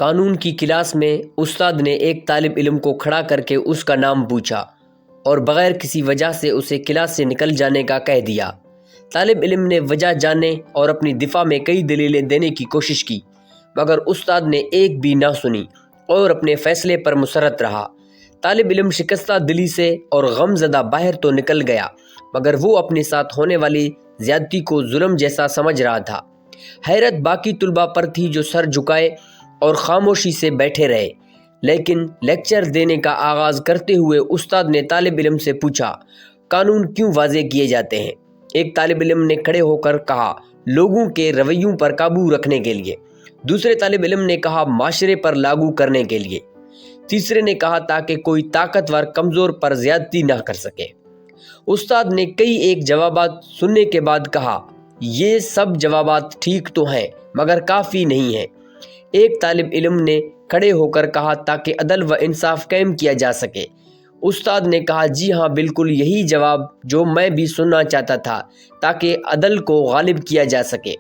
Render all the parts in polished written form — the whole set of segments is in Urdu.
قانون کی کلاس میں استاد نے ایک طالب علم کو کھڑا کر کے اس کا نام پوچھا اور بغیر کسی وجہ سے اسے کلاس سے نکل جانے کا کہہ دیا۔ طالب علم نے وجہ جاننے اور اپنی دفاع میں کئی دلیلیں دینے کی کوشش کی، مگر استاد نے ایک بھی نہ سنی اور اپنے فیصلے پر مصرت رہا۔ طالب علم شکستہ دلی سے اور غم زدہ باہر تو نکل گیا، مگر وہ اپنے ساتھ ہونے والی زیادتی کو ظلم جیسا سمجھ رہا تھا۔ حیرت باقی طلباء پر تھی جو سر جھکائے اور خاموشی سے بیٹھے رہے، لیکن لیکچر دینے کا آغاز کرتے ہوئے استاد نے طالب علم سے پوچھا، قانون کیوں واضح کیے جاتے ہیں؟ ایک طالب علم نے کھڑے ہو کر کہا، لوگوں کے رویوں پر قابو رکھنے کے لیے۔ دوسرے طالب علم نے کہا، معاشرے پر لاگو کرنے کے لیے۔ تیسرے نے کہا، تاکہ کوئی طاقتور کمزور پر زیادتی نہ کر سکے۔ استاد نے کئی ایک جوابات سننے کے بعد کہا، یہ سب جوابات ٹھیک تو ہیں مگر کافی نہیں ہیں۔ ایک طالب علم نے کھڑے ہو کر کہا، تاکہ عدل و انصاف قائم کیا جا سکے۔ استاد نے کہا، جی ہاں، بالکل یہی جواب جو میں بھی سننا چاہتا تھا، تاکہ عدل کو غالب کیا جا سکے۔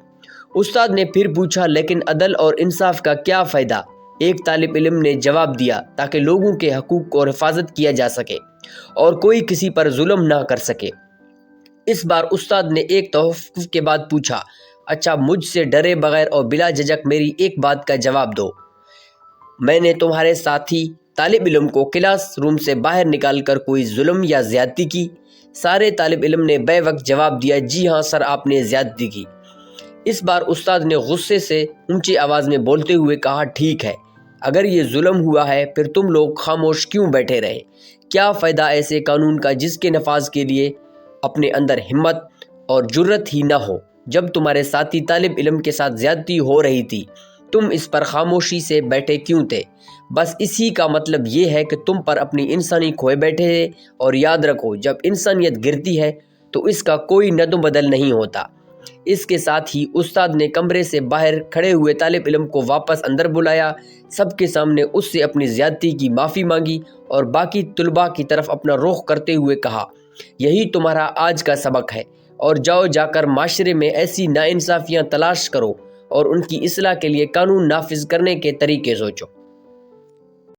استاد نے پھر پوچھا، لیکن عدل اور انصاف کا کیا فائدہ؟ ایک طالب علم نے جواب دیا، تاکہ لوگوں کے حقوق کو حفاظت کیا جا سکے اور کوئی کسی پر ظلم نہ کر سکے۔ اس بار استاد نے ایک توقف کے بعد پوچھا، اچھا، مجھ سے ڈرے بغیر اور بلا جھجک میری ایک بات کا جواب دو۔ میں نے تمہارے ساتھی طالب علم کو کلاس روم سے باہر نکال کر کوئی ظلم یا زیادتی کی؟ سارے طالب علم نے بے وقت جواب دیا، جی ہاں سر، آپ نے زیادتی کی۔ اس بار استاد نے غصے سے اونچی آواز میں بولتے ہوئے کہا، ٹھیک ہے، اگر یہ ظلم ہوا ہے پھر تم لوگ خاموش کیوں بیٹھے رہے؟ کیا فائدہ ایسے قانون کا جس کے نفاذ کے لیے اپنے اندر ہمت اور جرت ہی نہ ہو؟ جب تمہارے ساتھی طالب علم کے ساتھ زیادتی ہو رہی تھی، تم اس پر خاموشی سے بیٹھے کیوں تھے؟ بس اسی کا مطلب یہ ہے کہ تم پر اپنی انسانی کھوئے بیٹھے تھے، اور یاد رکھو، جب انسانیت گرتی ہے تو اس کا کوئی ند و بدل نہیں ہوتا۔ اس کے ساتھ ہی استاد نے کمرے سے باہر کھڑے ہوئے طالب علم کو واپس اندر بلایا، سب کے سامنے اس سے اپنی زیادتی کی معافی مانگی اور باقی طلباء کی طرف اپنا رخ کرتے ہوئے کہا، یہی تمہارا آج کا سبق ہے، اور جاؤ جا کر معاشرے میں ایسی ناانصافیاں تلاش کرو اور ان کی اصلاح کے لیے قانون نافذ کرنے کے طریقے سوچو۔